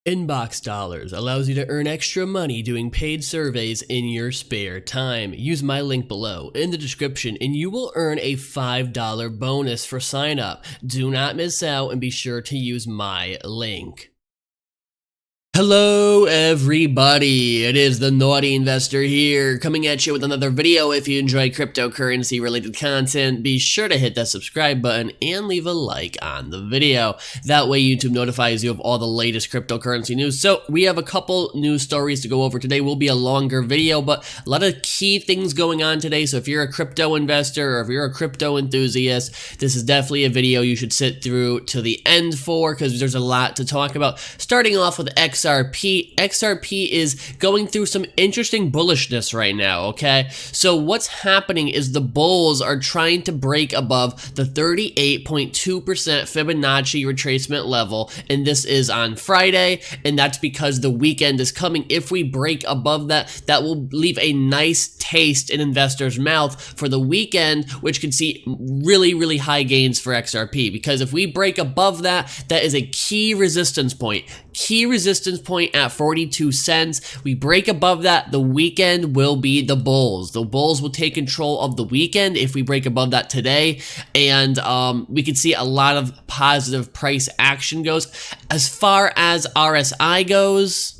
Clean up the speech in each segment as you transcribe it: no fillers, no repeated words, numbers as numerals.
Inbox Dollars allows you to earn extra money doing paid surveys in your spare time. Use my link below in the description and you will earn a $5 bonus for sign up. Do not miss out and be sure to use my link. Hello everybody, it is the Naughty Investor here, coming at you with another video. If you enjoy cryptocurrency related content, be sure to hit that subscribe button and leave a like on the video. That way YouTube notifies you of all the latest cryptocurrency news. So we have a couple news stories to go over today. Will be a longer video, but a lot of key things going on today. So if you're a crypto investor or if you're a crypto enthusiast, this is definitely a video you should sit through to the end for, because there's a lot to talk about. Starting off with XRP. XRP is going through some interesting bullishness right now, okay? So what's happening is the bulls are trying to break above the 38.2% Fibonacci retracement level, and this is on Friday, and that's because the weekend is coming. If we break above that, that will leave a nice taste in investors' mouth for the weekend, which could see really, really high gains for XRP, because if we break above that, that is a key resistance point. Key resistance point at 42 cents. We break above that, the weekend will be the bulls. The bulls will take control of the weekend if we break above that today, and we can see a lot of positive price action goes. As far as RSI goes,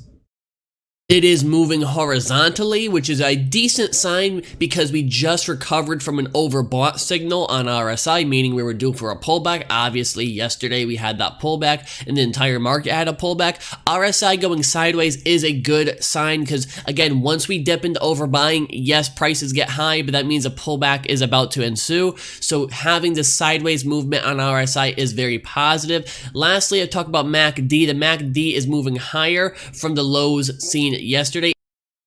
it is moving horizontally, which is a decent sign because we just recovered from an overbought signal on RSI, meaning we were due for a pullback. Obviously, yesterday we had that pullback and the entire market had a pullback. RSI going sideways is a good sign because, again, once we dip into overbuying, yes, prices get high, but that means a pullback is about to ensue. So having this sideways movement on RSI is very positive. Lastly, I talk about MACD. The MACD is moving higher from the lows seen yesterday.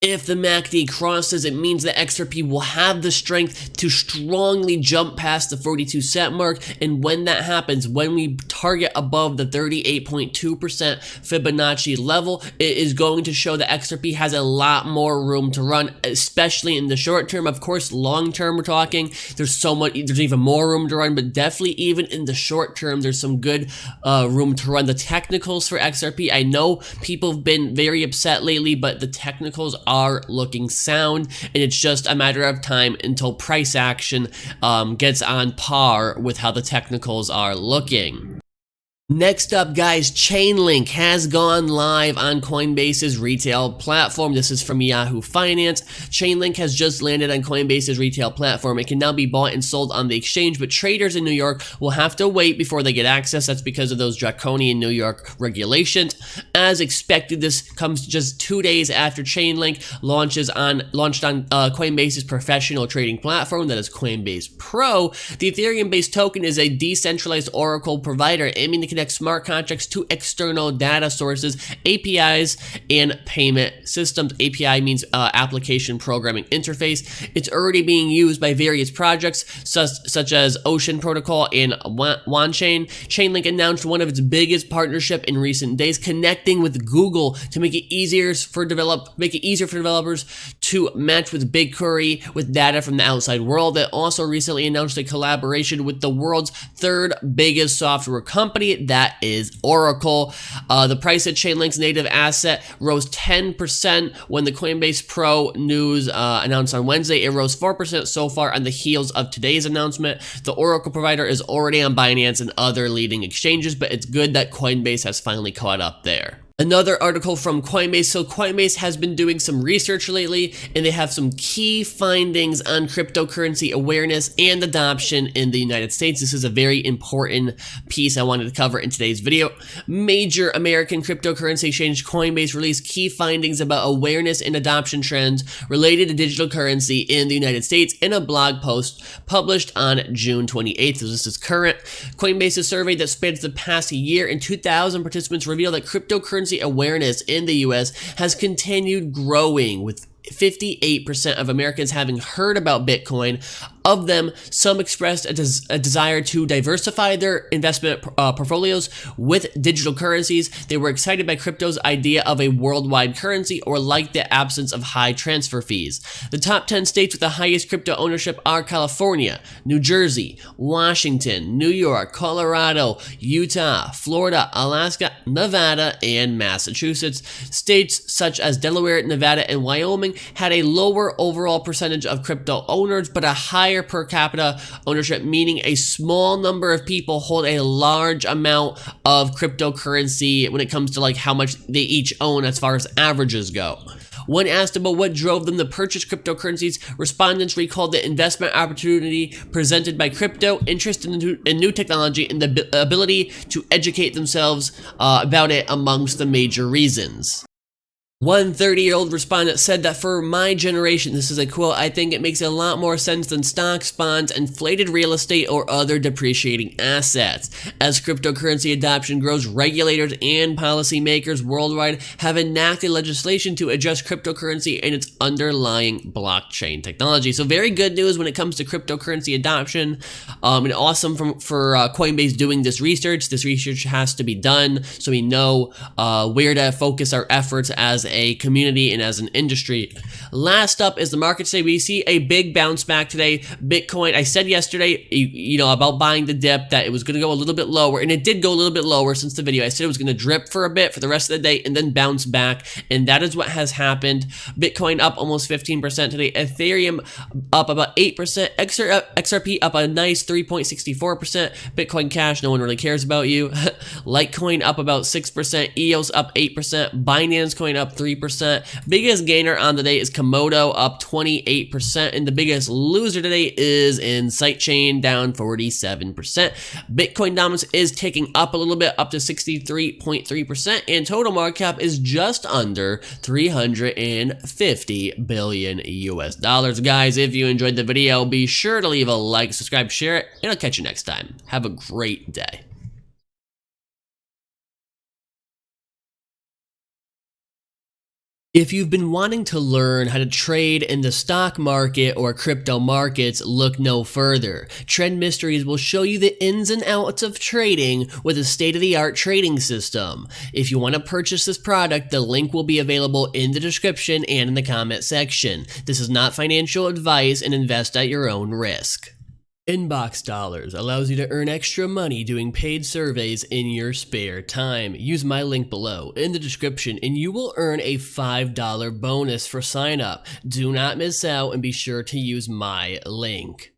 If the MACD crosses, it means that XRP will have the strength to strongly jump past the 42 cent mark. And when that happens, when we target above the 38.2% Fibonacci level, it is going to show that XRP has a lot more room to run, especially in the short term. Of course, long term we're talking, there's even more room to run, but definitely even in the short term, there's some good room to run. The technicals for XRP, I know people have been very upset lately, but the technicals are looking sound, and it's just a matter of time until price action gets on par with how the technicals are looking. Next up, guys, Chainlink has gone live on Coinbase's retail platform. This is from Yahoo Finance. Chainlink has just landed on Coinbase's retail platform. It can now be bought and sold on the exchange, but traders in New York will have to wait before they get access. That's because of those draconian New York regulations. As expected, this comes just 2 days after Chainlink launched on Coinbase's professional trading platform, that is Coinbase Pro. The Ethereum-based token is a decentralized Oracle provider aiming to connect smart contracts to external data sources, APIs, and payment systems. API means application programming interface. It's already being used by various projects such as Ocean Protocol and OneChain. Chainlink announced one of its biggest partnership in recent days, connecting with Google to make it easier for developers to match with BigQuery with data from the outside world. It also recently announced a collaboration with the world's third biggest software company, that is Oracle. The price of Chainlink's native asset rose 10% when the Coinbase Pro news announced on Wednesday. It rose 4% so far on the heels of today's announcement. The Oracle provider is already on Binance and other leading exchanges, but it's good that Coinbase has finally caught up there. Another article from Coinbase. So Coinbase has been doing some research lately, and they have some key findings on cryptocurrency awareness and adoption in the United States. This is a very important piece I wanted to cover in today's video. Major American cryptocurrency exchange Coinbase released key findings about awareness and adoption trends related to digital currency in the United States in a blog post published on June 28th. So this is current. Coinbase's survey that spans the past year and 2,000 participants revealed that cryptocurrency awareness in the US has continued growing, with 58% of Americans having heard about Bitcoin, Of them, some expressed a desire to diversify their investment portfolios with digital currencies. They were excited by crypto's idea of a worldwide currency or liked the absence of high transfer fees. The top 10 states with the highest crypto ownership are California, New Jersey, Washington, New York, Colorado, Utah, Florida, Alaska, Nevada, and Massachusetts. States such as Delaware, Nevada, and Wyoming had a lower overall percentage of crypto owners, but a higher per capita ownership, meaning a small number of people hold a large amount of cryptocurrency when it comes to like how much they each own as far as averages go. When asked about what drove them to purchase cryptocurrencies, respondents recalled the investment opportunity presented by crypto, interest in new technology, and the ability to educate themselves about it amongst the major reasons. One 30-year-old respondent said that for my generation, this is a quote, I think it makes a lot more sense than stocks, bonds, inflated real estate, or other depreciating assets. As cryptocurrency adoption grows, regulators and policymakers worldwide have enacted legislation to adjust cryptocurrency and its underlying blockchain technology. So very good news when it comes to cryptocurrency adoption, and awesome for Coinbase doing this research. This research has to be done so we know where to focus our efforts as a community and as an industry. Last up is the market today. We see a big bounce back today. Bitcoin, I said yesterday, you know, about buying the dip that it was going to go a little bit lower, and it did go a little bit lower since the video. I said it was going to drip for a bit for the rest of the day and then bounce back, and that is what has happened. Bitcoin up almost 15% today. Ethereum up about 8%. XRP up a nice 3.64%. Bitcoin Cash, no one really cares about you. Litecoin up about 6%. EOS up 8%. Binance Coin up 3%. Biggest gainer on the day is Komodo, up 28%, and the biggest loser today is Sidechain, down 47%. Bitcoin dominance is ticking up a little bit, up to 63.3%, and total market cap is just under 350 billion US dollars. Guys, if you enjoyed the video, be sure to leave a like, subscribe, share it, and I'll catch you next time. Have a great day. If you've been wanting to learn how to trade in the stock market or crypto markets, look no further. Trend Mysteries will show you the ins and outs of trading with a state-of-the-art trading system. If you want to purchase this product, the link will be available in the description and in the comment section. This is not financial advice and invest at your own risk. Inbox Dollars allows you to earn extra money doing paid surveys in your spare time. Use my link below in the description and you will earn a $5 bonus for sign up. Do not miss out and be sure to use my link.